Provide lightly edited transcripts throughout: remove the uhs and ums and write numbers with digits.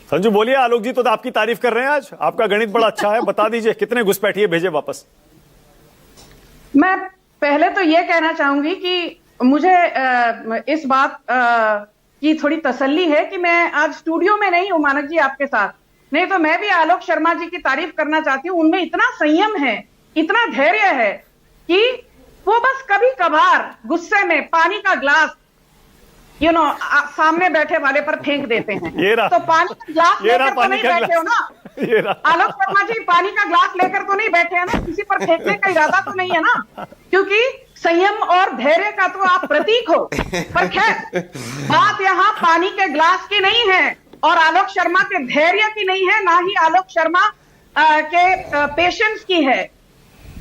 संजू बोलिए। आलोक जी तो आपकी तारीफ कर रहे हैं, आज आपका गणित बड़ा अच्छा है। बता दीजिए कितने घुसपैठिए भेजे वापस। मैं पहले तो ये कहना चाहूंगी कि मुझे इस बात की थोड़ी तसल्ली है कि मैं आज स्टूडियो में नहीं हूं मानक जी आपके साथ, नहीं तो मैं भी आलोक शर्मा जी की तारीफ करना चाहती हूं। उनमें इतना संयम है, इतना धैर्य है कि वो बस कभी कभार गुस्से में पानी का ग्लास सामने बैठे वाले पर फेंक देते हैं। तो पानी का ग्लास लेकर तो नहीं बैठे हो ना आलोक शर्मा जी, पानी का ग्लास लेकर तो नहीं बैठे हैं ना, किसी पर फेंकने का इरादा तो नहीं है ना, क्योंकि संयम और धैर्य का तो आप प्रतीक हो। पर खैर, बात यहाँ पानी के ग्लास की नहीं है और आलोक शर्मा के धैर्य की नहीं है, ना ही आलोक शर्मा के पेशेंस की है।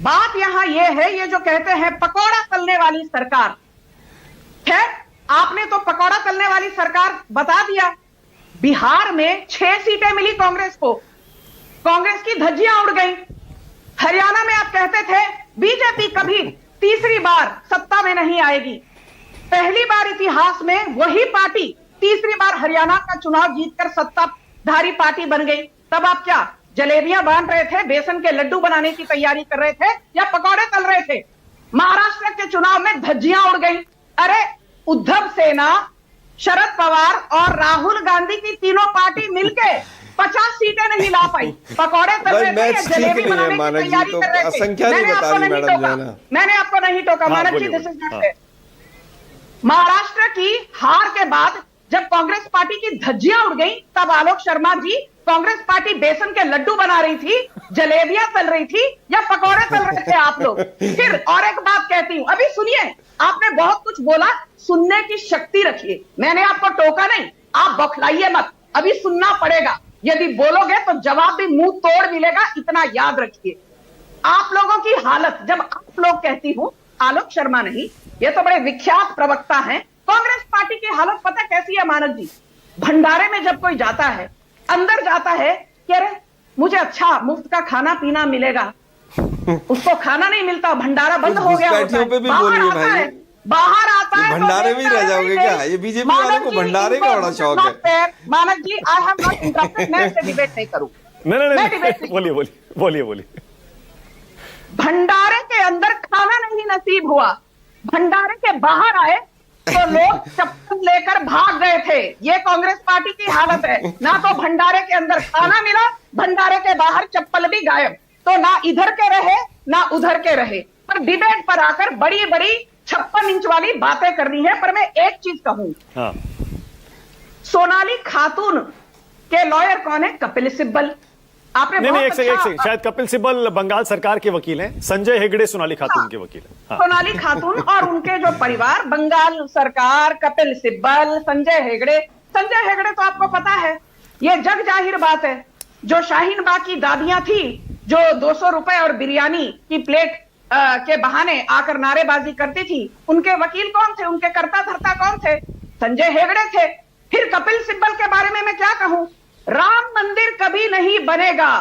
बात यहाँ ये है, ये जो कहते हैं पकौड़ा तलने वाली सरकार, खैर आपने तो पकौड़ा तलने वाली सरकार बता दिया। बिहार में 6 सीटें मिली कांग्रेस को, कांग्रेस की धज्जियां उड़ गई। हरियाणा में आप कहते थे बीजेपी कभी तीसरी बार सत्ता में नहीं आएगी, पहली बार इतिहास में वही पार्टी तीसरी बार हरियाणा का चुनाव जीतकर सत्ताधारी पार्टी बन गई। तब आप क्या जलेबियां बांध रहे थे, बेसन के लड्डू बनाने की तैयारी कर रहे थे या पकौड़े तल रहे थे? महाराष्ट्र के चुनाव में धज्जियां उड़ गई। अरे उद्धव सेना, शरद पवार और राहुल गांधी की तीनों पार्टी मिलके 50 सीटें नहीं ला पाई। पकौड़े तल रहे थे या जलेबी बनाने की तैयारी कर रहे थे? मैंने आपको नहीं टोका, मैंने आपको नहीं टोका Manak ji, this is not fair. Maharashtra की हार के बाद जब कांग्रेस पार्टी की धज्जियां उड़ गई, तब आलोक शर्मा जी कांग्रेस पार्टी बेसन के लड्डू बना रही थी, जलेबियां तल रही थी या पकौड़े तल रहे थे आप लोग? फिर और एक बात कहती हूं, अभी सुनिए, आपने बहुत कुछ बोला, सुनने की शक्ति रखिए। मैंने आपको टोका नहीं, आप बौखलाइए मत, अभी सुनना पड़ेगा। यदि बोलोगे तो जवाब भी मुंह तोड़ मिलेगा, इतना याद रखिए। आप लोगों की हालत, जब आप लोग कहती हूं, आलोक शर्मा नहीं, ये तो बड़े विख्यात प्रवक्ता हैं। कांग्रेस पार्टी की हालत पता कैसी है मानक जी? भंडारे में जब कोई जाता है, अंदर जाता है कि अरे मुझे अच्छा मुफ्त का खाना पीना मिलेगा, उसको खाना नहीं मिलता, भंडारा बंद हो गया होता है, बाहर आता है भंडारे में रह जाओगे क्या? ये बीजेपी वालों को भंडारे का बड़ा शौक है। मानक जी, आई हैव नॉट इंटरप्टेड, मैं इससे डिबेट नहीं करूं। नहीं, बोलिए। भंडारे के अंदर खाना नहीं नसीब हुआ, भंडारे के बाहर आए तो लोग चप्पल लेकर भाग गए थे। ये कांग्रेस पार्टी की हालत है, ना तो भंडारे के अंदर खाना मिला, भंडारे के बाहर चप्पल भी गायब। तो ना इधर के रहे ना उधर के रहे, पर डिबेट पर आकर बड़ी बड़ी 56 इंच वाली बातें करनी है। पर मैं एक चीज कहूं, हाँ। सोनाली खातून के लॉयर कौन है? कपिल सिब्बल। आपने नहीं, एक सेकंड, शायद कपिल सिब्बल बंगाल सरकार के वकील हैं, संजय हेगड़े सोनाली खातून के वकील हैं। हाँ। सोनाली खातून और उनके जो परिवार, बंगाल सरकार, कपिल सिब्बल, संजय हेगड़े तो आपको पता है, ये जग जाहिर बात है, जो शाहीन बाग की दादियां थी, जो 200 रुपए और बिरयानी की प्लेट के बहाने आकर नारेबाजी करती थी, उनके वकील कौन थे? उनके कर्ता धर्ता कौन थे? संजय हेगड़े थे। फिर कपिल सिब्बल के बारे में मैं क्या कहूं? राम मंदिर कभी नहीं बनेगा,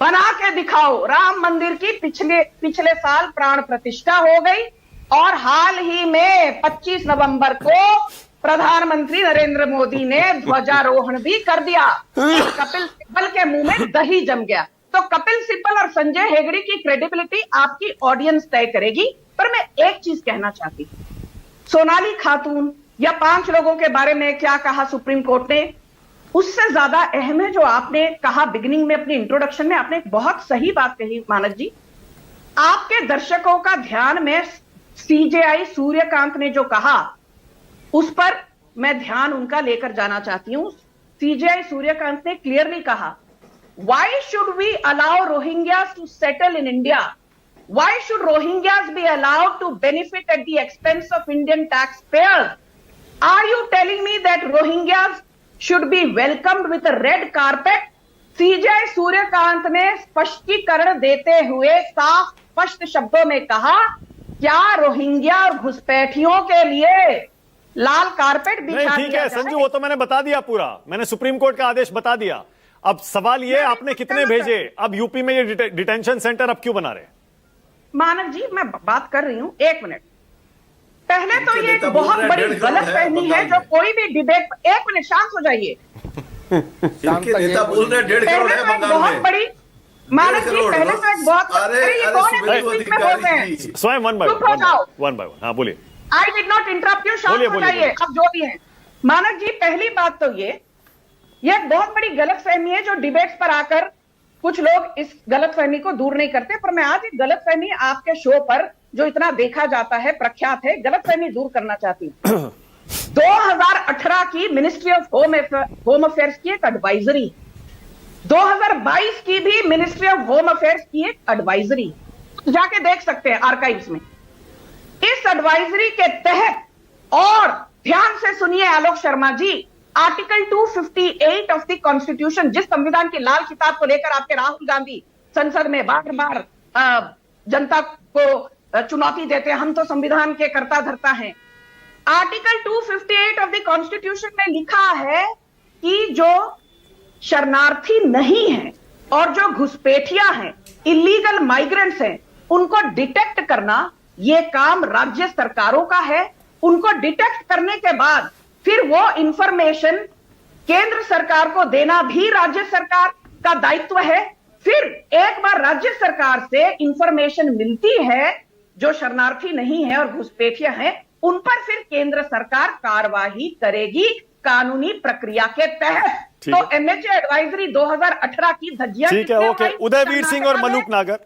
बना के दिखाओ। राम मंदिर की पिछले साल प्राण प्रतिष्ठा हो गई और हाल ही में 25 नवंबर को प्रधानमंत्री नरेंद्र मोदी ने ध्वजारोहण भी कर दिया। कपिल सिब्बल के मुंह में दही जम गया। तो कपिल सिब्बल और संजय हेगड़े की क्रेडिबिलिटी आपकी ऑडियंस तय करेगी। पर मैं एक चीज कहना चाहती हूं, सोनाली खातून या 5 लोगों के बारे में क्या कहा सुप्रीम कोर्ट ने, उससे ज्यादा अहम है जो आपने कहा बिगिनिंग में अपनी इंट्रोडक्शन में। आपने एक बहुत सही बात कही मानक जी। आपके दर्शकों का ध्यान में सीजेआई सूर्यकांत ने जो कहा, उस पर मैं ध्यान उनका लेकर जाना चाहती हूं। सीजेआई सूर्यकांत ने क्लियरली कहा, why should we allow Rohingyas to settle in India? Why should Rohingyas be allowed to benefit at the expense of Indian taxpayers? Are you telling me that Rohingyas should be welcomed with a red carpet? CJI Suryakant ने स्पष्टीकरण देते हुए साफ स्पष्ट शब्दों में कहा, क्या रोहिंग्या और घुसपैठियों के लिए लाल कारपेट बिछा ठीक है संजू, वो तो मैंने बता दिया पूरा, मैंने सुप्रीम कोर्ट का आदेश बता दिया। अब सवाल ये, आपने कितने भेजे? अब यूपी में ये डिटेंशन सेंटर अब क्यों बना रहे? मानक जी, मैं बात कर रही हूं, 1 मिनट। पहले तो ये बहुत बड़ी गलतफहमी है जो कोई भी डिबेट, 1 मिनट शांत हो जाइए। इनके नेता बोल रहे 1.5 करोड़ है बंगाल बहुत में। बड़ी मानक जी, पहले तो एक बहुत अरे ये अरे कौन है सुबह बीच में बोल रहे हैं? स्वयं वन बाय चुप हो जाओ। One by one. हाँ बोलिए। I did not interrupt you, शांत बोलिए, हो बोलिए, जाइए। अब जो भी है मानक जी, पहली बात तो ये एक बहुत बड़ी गलतफहमी है जो डिबेट्स पर आकर कुछ लोग इस गलतफहमी को दूर नहीं करते, पर मैं आज एक गलतफहमी आपके शो पर जो इतना देखा जाता है, प्रख्यात है, गलतफहमी दूर करना चाहती हूं। 2018 की मिनिस्ट्री ऑफ होम अफेयर्स की एक एडवाइजरी, 2022 की भी मिनिस्ट्री ऑफ होम अफेयर्स की एक एडवाइजरी, जाके देख सकते हैं आर्काइव्स में। इस एडवाइजरी के तहत, और ध्यान से सुनिए Alok Sharma ji, article 258 of the constitution, जिस संविधान की लाल किताब को लेकर आपके राहुल गांधी संसद में बार बार जनता को चुनौती देते हैं, हम तो संविधान के कर्ता धर्ता हैं। आर्टिकल 258 ऑफ द कॉन्स्टिट्यूशन में लिखा है कि जो शरणार्थी नहीं है और जो घुसपैठिया हैं, इलीगल माइग्रेंट्स हैं, उनको डिटेक्ट करना यह काम राज्य सरकारों का है। उनको डिटेक्ट करने के बाद फिर वो इंफॉर्मेशन केंद्र सरकार को देना भी राज्य सरकार का दायित्व है। फिर एक बार राज्य सरकार से इंफॉर्मेशन मिलती है जो शरणार्थी नहीं है और घुसपैठिया हैं, उन पर फिर केंद्र सरकार कार्रवाई करेगी कानूनी प्रक्रिया के तहत। तो एनएचए एडवाइजरी 2018 की धज्जियां ठीक है, ओके। उदयवीर सिंह और मलूक नागर।